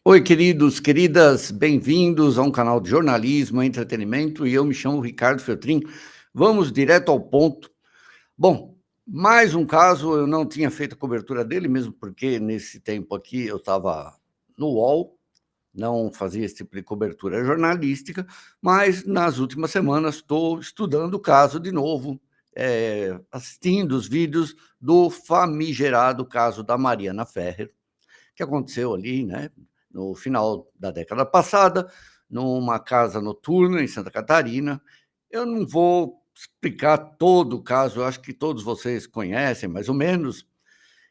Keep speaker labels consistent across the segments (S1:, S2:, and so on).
S1: Oi, queridos, queridas, bem-vindos a um canal de jornalismo, entretenimento, e eu me chamo Ricardo Feltrin. Vamos direto ao ponto. Bom, mais um caso, eu não tinha feito a cobertura dele, mesmo porque nesse tempo aqui eu estava no UOL, não fazia esse tipo de cobertura jornalística, mas nas últimas semanas estou estudando o caso de novo, assistindo os vídeos do famigerado caso da Mariana Ferrer, que aconteceu ali, né, no final da década passada, numa casa noturna em Santa Catarina. Eu não vou explicar todo o caso, eu acho que todos vocês conhecem mais ou menos,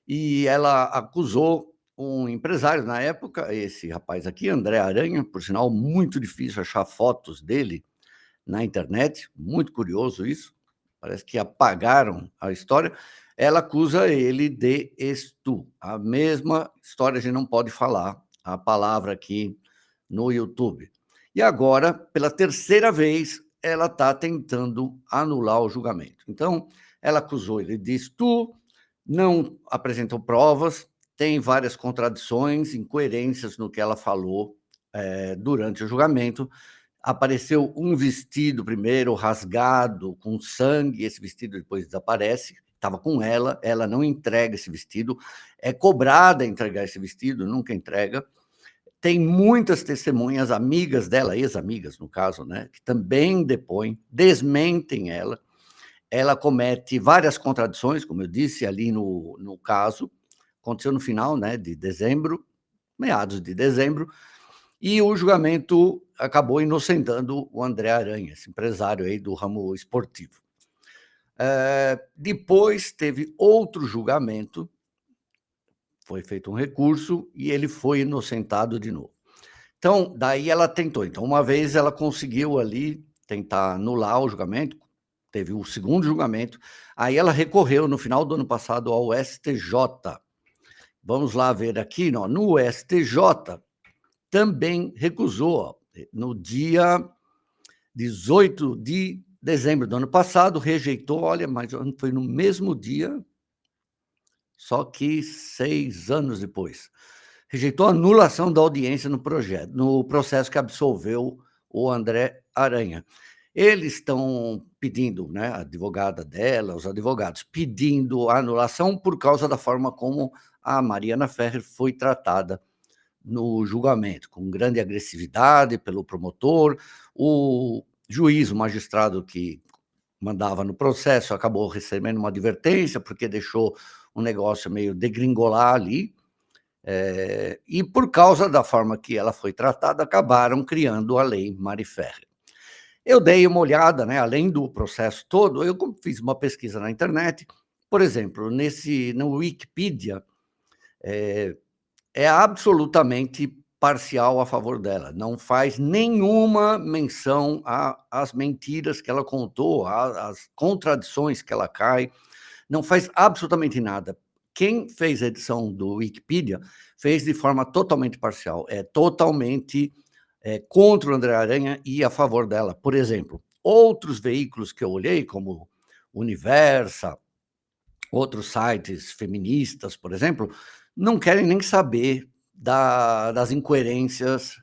S1: e ela acusou um empresário na época, esse rapaz aqui, André Aranha, por sinal muito difícil achar fotos dele na internet, muito curioso isso, parece que apagaram a história. Ela acusa ele de estupro, a mesma história, a gente não pode falar a palavra aqui no YouTube. E agora, pela terceira vez, ela está tentando anular o julgamento. Então, ela acusou ele de estupro, não apresentou provas, tem várias contradições, incoerências no que ela falou durante o julgamento. Apareceu um vestido primeiro rasgado com sangue, esse vestido depois desaparece, estava com ela não entrega esse vestido, é cobrada a entregar esse vestido, nunca entrega. Tem muitas testemunhas, amigas dela, ex-amigas no caso, né, que também depõem, desmentem ela. Ela comete várias contradições, como eu disse ali no caso, aconteceu no final, né, de dezembro, meados de dezembro, e o julgamento acabou inocentando o André Aranha, esse empresário aí do ramo esportivo. Depois teve outro julgamento, foi feito um recurso e ele foi inocentado de novo. Então, daí ela tentou. Então, uma vez ela conseguiu ali tentar anular o julgamento, teve o segundo julgamento, aí ela recorreu no final do ano passado ao STJ. Vamos lá ver aqui, no STJ também recusou, no dia 18 de dezembro do ano passado, rejeitou, olha, mas foi no mesmo dia, só que 6 anos depois. Rejeitou a anulação da audiência no processo que absolveu o André Aranha. Eles estão pedindo, né, a advogada dela, os advogados, pedindo a anulação por causa da forma como a Mariana Ferrer foi tratada no julgamento, com grande agressividade pelo promotor. O juiz, o magistrado que mandava no processo, acabou recebendo uma advertência, porque deixou o negócio meio degringolar ali, e por causa da forma que ela foi tratada, acabaram criando a lei Mari Ferrer. Eu dei uma olhada, né, além do processo todo, eu fiz uma pesquisa na internet, por exemplo, no Wikipedia, é absolutamente parcial a favor dela, não faz nenhuma menção às mentiras que ela contou, às contradições que ela cai, não faz absolutamente nada. Quem fez a edição do Wikipedia fez de forma totalmente parcial, é totalmente contra o André Aranha e a favor dela. Por exemplo, outros veículos que eu olhei, como Universa, outros sites feministas, por exemplo, não querem nem saber das incoerências,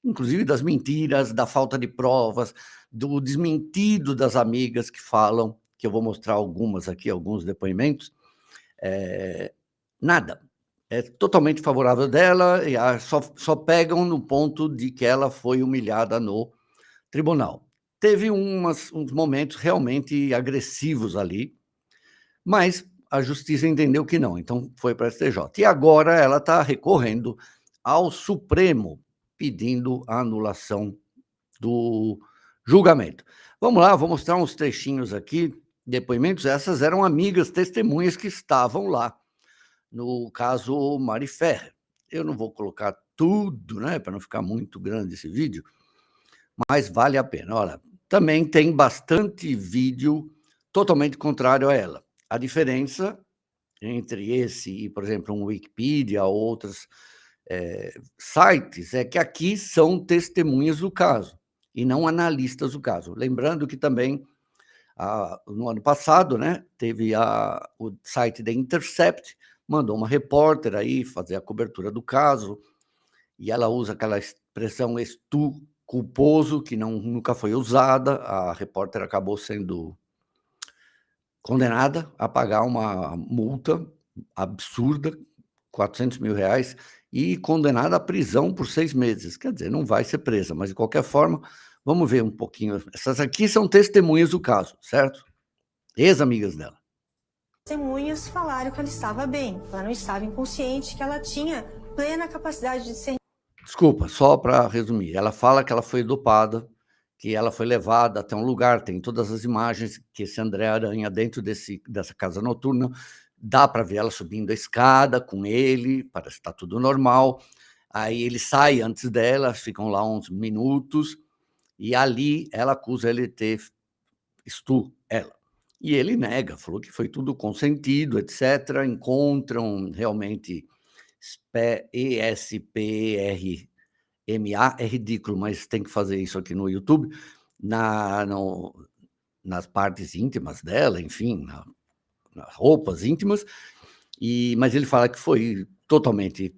S1: inclusive das mentiras, da falta de provas, do desmentido das amigas que falam, que eu vou mostrar algumas aqui, alguns depoimentos, nada. É totalmente favorável dela e só pegam no ponto de que ela foi humilhada no tribunal. Teve uns momentos realmente agressivos ali, mas a justiça entendeu que não, então foi para o STJ. E agora ela está recorrendo ao Supremo, pedindo a anulação do julgamento. Vamos lá, vou mostrar uns trechinhos aqui, depoimentos. Essas eram amigas testemunhas que estavam lá, no caso Mari Ferrer. Eu não vou colocar tudo, né, para não ficar muito grande esse vídeo, mas vale a pena. Olha, também tem bastante vídeo totalmente contrário a ela. A diferença entre esse e, por exemplo, um Wikipedia ou outros sites, é que aqui são testemunhas do caso e não analistas do caso. Lembrando que também, no ano passado, né, teve o site The Intercept, mandou uma repórter aí fazer a cobertura do caso, e ela usa aquela expressão "estu culposo", que nunca foi usada. A repórter acabou sendo condenada a pagar uma multa absurda, R$ 400.000, e condenada à prisão por 6 meses. Quer dizer, não vai ser presa, mas de qualquer forma, vamos ver um pouquinho. Essas aqui são testemunhas do caso, certo? Ex-amigas dela.
S2: Testemunhas falaram que ela estava bem, ela não estava inconsciente, que ela tinha plena capacidade de discernir.
S1: Desculpa, só para resumir, ela fala que ela foi dopada, que ela foi levada até um lugar, tem todas as imagens, que esse André Aranha dentro dessa casa noturna, dá para ver ela subindo a escada com ele, parece que está tudo normal. Aí ele sai antes dela, ficam lá uns minutos, e ali ela acusa ele de ter ela. E ele nega, falou que foi tudo consentido, etc. Encontram realmente ESPRMA, é ridículo, mas tem que fazer isso aqui no YouTube, nas partes íntimas dela, enfim, nas roupas íntimas, mas ele fala que foi totalmente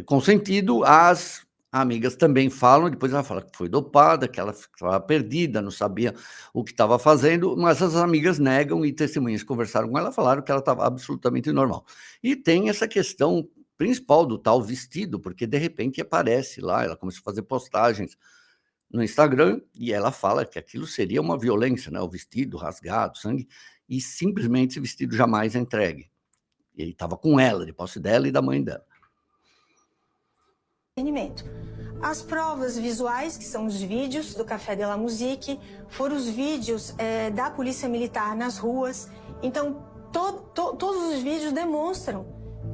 S1: consentido. As amigas também falam, depois ela fala que foi dopada, que ela estava perdida, não sabia o que estava fazendo, mas as amigas negam, e testemunhas que conversaram com ela falaram que ela estava absolutamente normal. E tem essa questão principal do tal vestido, porque de repente aparece lá, ela começou a fazer postagens no Instagram, e ela fala que aquilo seria uma violência, né? O vestido rasgado, sangue, e simplesmente esse vestido jamais é entregue. Ele estava com ela, de posse dela e da mãe dela.
S2: As provas visuais, que são os vídeos do Café de la Musique, foram os vídeos da Polícia Militar nas ruas. Então, todos os vídeos demonstram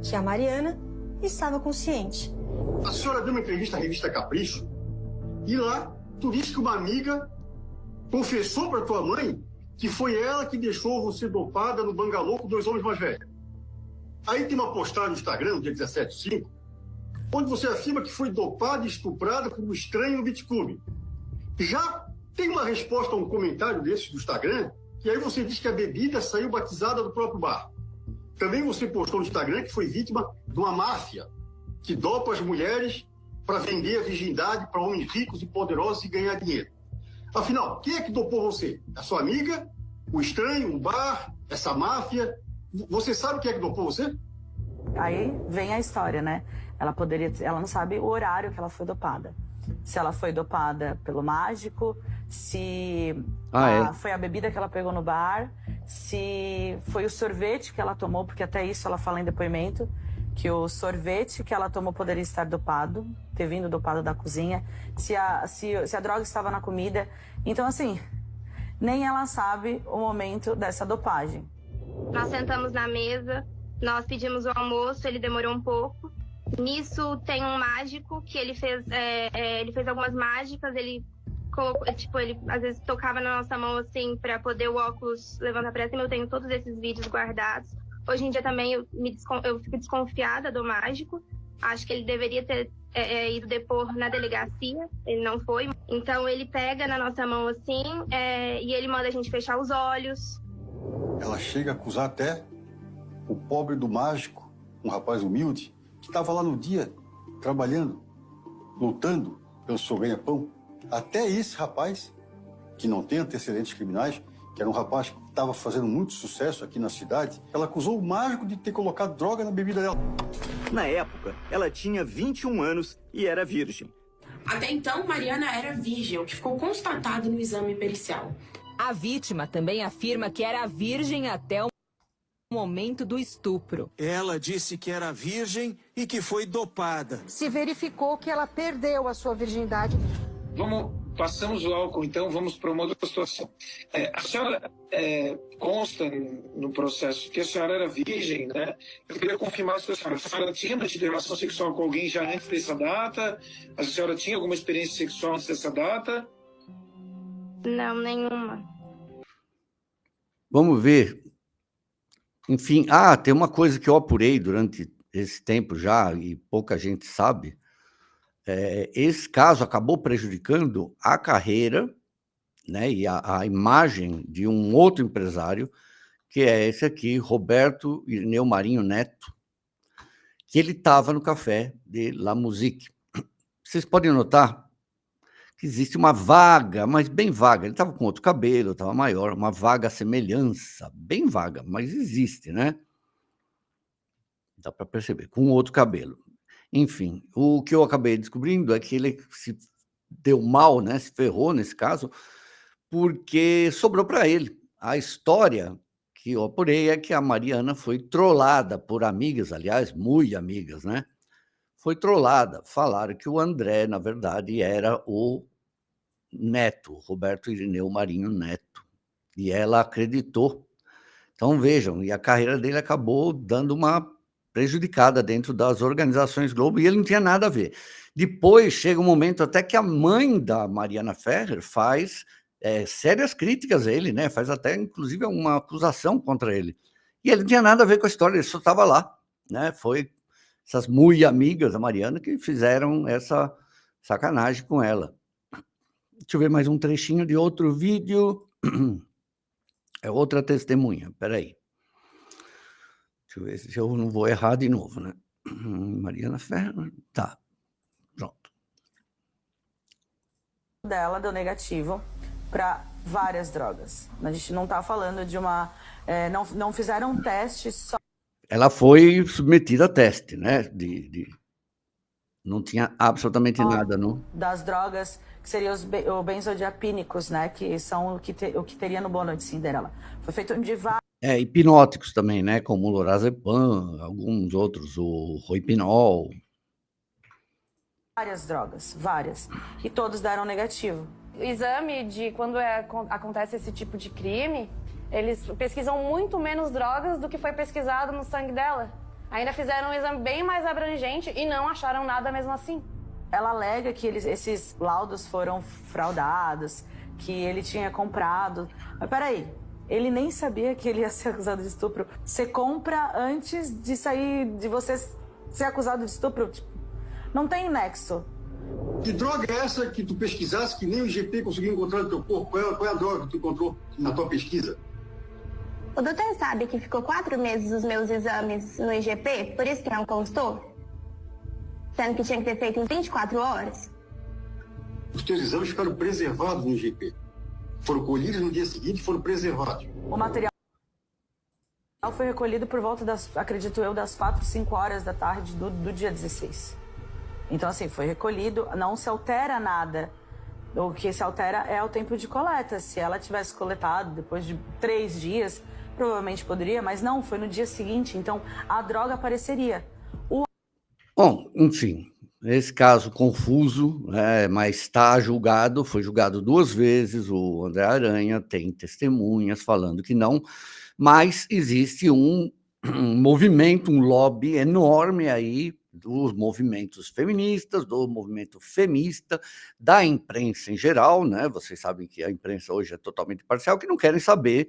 S2: que a Mariana estava consciente.
S3: A senhora deu uma entrevista à revista Capricho, e lá tu disse que uma amiga confessou para tua mãe que foi ela que deixou você dopada no bangalô com 2 homens mais velhos. Aí tem uma postagem no Instagram, no dia 17/5, onde você afirma que foi dopada e estuprada por um estranho no Beach Club. Já tem uma resposta a um comentário desse do Instagram, e aí você diz que a bebida saiu batizada do próprio bar. Também você postou no Instagram que foi vítima de uma máfia que dopa as mulheres para vender a virgindade para homens ricos e poderosos e ganhar dinheiro. Afinal, quem é que dopou você? A sua amiga? O estranho? O bar? Essa máfia? Você sabe quem é que dopou você?
S4: Aí vem a história, né? Ela não sabe o horário que ela foi dopada. Se ela foi dopada pelo mágico, se foi a bebida que ela pegou no bar, se foi o sorvete que ela tomou, porque até isso ela fala em depoimento, que o sorvete que ela tomou poderia estar dopado, ter vindo dopado da cozinha, se a droga estava na comida. Então, assim, nem ela sabe o momento dessa dopagem.
S5: Nós sentamos na mesa, nós pedimos o almoço, ele demorou um pouco. Nisso tem um mágico que ele fez algumas mágicas, ele colocou, ele às vezes tocava na nossa mão assim para poder o óculos levantar para cima. Eu tenho todos esses vídeos guardados. Hoje em dia também eu fico desconfiada do mágico. Acho que ele deveria ter ido depor na delegacia, ele não foi. Então ele pega na nossa mão assim e ele manda a gente fechar os olhos.
S3: Ela chega a acusar até o pobre do mágico, um rapaz humilde, que estava lá no dia, trabalhando, lutando pelo seu ganha-pão. Até esse rapaz, que não tem antecedentes criminais, que era um rapaz que estava fazendo muito sucesso aqui na cidade, ela acusou o mágico de ter colocado droga na bebida dela.
S6: Na época, ela tinha 21 anos e era virgem.
S7: Até então, Mariana era virgem, o que ficou constatado no exame pericial.
S8: A vítima também afirma que era virgem até o momento do estupro.
S9: Ela disse que era virgem e que foi dopada.
S2: Se verificou que ela perdeu a sua virgindade.
S10: Passamos o álcool, então vamos para uma outra situação. A senhora consta no processo que a senhora era virgem, né? Eu queria confirmar se a senhora tinha mantido relação sexual com alguém já antes dessa data? A senhora tinha alguma experiência sexual antes dessa data?
S5: Não, nenhuma.
S1: Vamos ver. Enfim, tem uma coisa que eu apurei durante esse tempo já, e pouca gente sabe. Esse caso acabou prejudicando a carreira, né, e a imagem de um outro empresário, que é esse aqui, Roberto Irineu Marinho Neto, que ele estava no Café de la Musique. Vocês podem notar que existe uma vaga, mas bem vaga. Ele estava com outro cabelo, estava maior, uma vaga semelhança, bem vaga, mas existe, né? Dá para perceber, com outro cabelo. Enfim, o que eu acabei descobrindo é que ele se deu mal, né? Se ferrou nesse caso, porque sobrou para ele. A história que eu apurei é que a Mariana foi trollada por amigas, aliás, muito amigas, né? Foi trollada. Falaram que o André, na verdade, era o neto, Roberto Irineu Marinho Neto. E ela acreditou. Então, vejam, e a carreira dele acabou dando uma prejudicada dentro das organizações Globo, e ele não tinha nada a ver. Depois, chega um momento até que a mãe da Mariana Ferrer faz sérias críticas a ele, né? Faz até, inclusive, uma acusação contra ele. E ele não tinha nada a ver com a história, ele só estava lá, né? Foi essas muito amigas da Mariana que fizeram essa sacanagem com ela. Deixa eu ver mais um trechinho de outro vídeo. É outra testemunha, peraí. Deixa eu ver se eu não vou errar de novo, né? Mariana Ferrer, tá, pronto.
S4: Dela deu negativo para várias drogas. A gente não está falando de uma... não fizeram um teste só...
S1: Ela foi submetida a teste, né? Não tinha absolutamente nada, não?
S4: Das drogas, que seriam os benzodiapínicos, né? Que são o que teria no Boa Noite Cinderela. Foi feito de vários...
S1: hipnóticos também, né? Como o lorazepam, alguns outros, o roipinol.
S4: Várias drogas, várias. E todos deram negativo.
S11: O exame de quando acontece esse tipo de crime, eles pesquisam muito menos drogas do que foi pesquisado no sangue dela. Ainda fizeram um exame bem mais abrangente e não acharam nada mesmo assim.
S4: Ela alega que esses laudos foram fraudados, que ele tinha comprado. Mas peraí, ele nem sabia que ele ia ser acusado de estupro. Você compra antes de sair, de você ser acusado de estupro? Tipo, não tem nexo.
S3: Que droga é essa que tu pesquisasse que nem o IGP conseguiu encontrar no teu corpo? Qual é a droga que tu encontrou na tua pesquisa?
S5: O doutor sabe que ficou 4 meses os meus exames no IGP, por isso que não constou? Sendo que tinha que ter feito em 24 horas?
S3: Os teus exames ficaram preservados no IGP. Foram colhidos no dia seguinte e foram preservados.
S4: O material foi recolhido por volta acredito eu, das 4, 5 horas da tarde do dia 16. Então, assim, foi recolhido, não se altera nada. O que se altera é o tempo de coleta. Se ela tivesse coletado depois de 3 dias, provavelmente poderia, mas não, foi no dia seguinte, então a droga apareceria.
S1: Bom, enfim, esse caso confuso, mas está julgado, foi julgado 2 vezes, o André Aranha tem testemunhas falando que não, mas existe um movimento, um lobby enorme aí dos movimentos feministas, do movimento femista, da imprensa em geral, né? Vocês sabem que a imprensa hoje é totalmente parcial, que não querem saber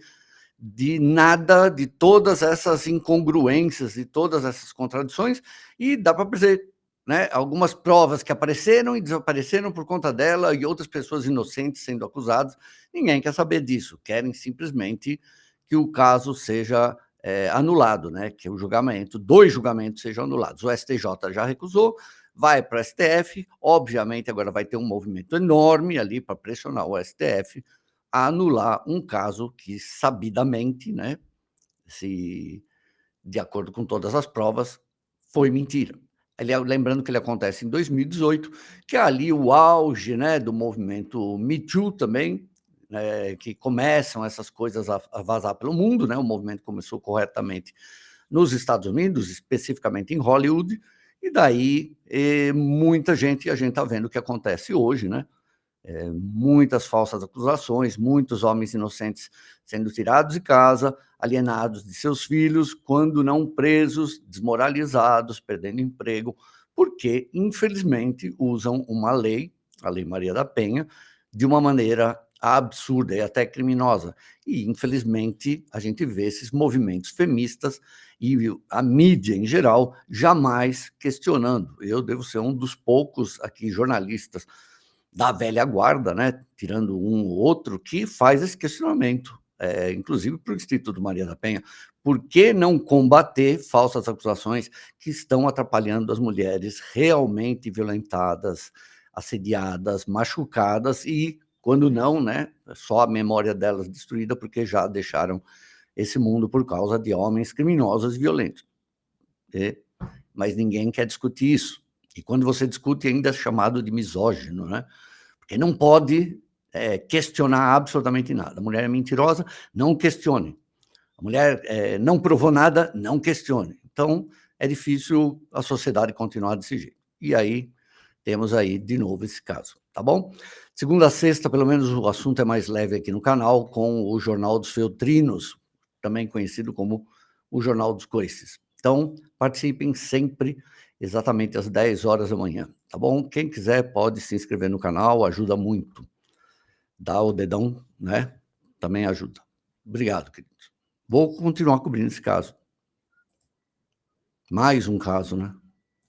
S1: de nada, de todas essas incongruências, de todas essas contradições, e dá para dizer, né, algumas provas que apareceram e desapareceram por conta dela, e outras pessoas inocentes sendo acusadas. Ninguém quer saber disso, querem simplesmente que o caso seja anulado, né, que o julgamento, 2 julgamentos sejam anulados. O STJ já recusou, vai para o STF, obviamente agora vai ter um movimento enorme ali para pressionar o STF a anular um caso que sabidamente, né, de acordo com todas as provas, foi mentira. Lembrando que ele acontece em 2018, que é ali o auge, né, do movimento Me Too também, que começam essas coisas a vazar pelo mundo, né? O movimento começou corretamente nos Estados Unidos, especificamente em Hollywood, e daí muita gente, a gente está vendo o que acontece hoje, né? Muitas falsas acusações, muitos homens inocentes sendo tirados de casa, alienados de seus filhos, quando não presos, desmoralizados, perdendo emprego, porque, infelizmente, usam uma lei, a Lei Maria da Penha, de uma maneira absurda e até criminosa. E, infelizmente, a gente vê esses movimentos feministas e a mídia, em geral, jamais questionando. Eu devo ser um dos poucos aqui jornalistas da velha guarda, né, tirando um ou outro, que faz esse questionamento, inclusive para o Instituto Maria da Penha, por que não combater falsas acusações que estão atrapalhando as mulheres realmente violentadas, assediadas, machucadas e, quando não, né, só a memória delas destruída porque já deixaram esse mundo por causa de homens criminosos e violentos. Mas ninguém quer discutir isso. E quando você discute, ainda é chamado de misógino, né? Porque não pode questionar absolutamente nada. A mulher é mentirosa, não questione. A mulher não provou nada, não questione. Então, é difícil a sociedade continuar desse jeito. E aí, temos aí, de novo, esse caso, tá bom? Segunda a sexta, pelo menos, o assunto é mais leve aqui no canal, com o Jornal dos Feltrinos, também conhecido como o Jornal dos Coices. Então, participem sempre, exatamente às 10 horas da manhã, tá bom? Quem quiser pode se inscrever no canal, ajuda muito. Dá o dedão, né? Também ajuda. Obrigado, queridos. Vou continuar cobrindo esse caso. Mais um caso, né?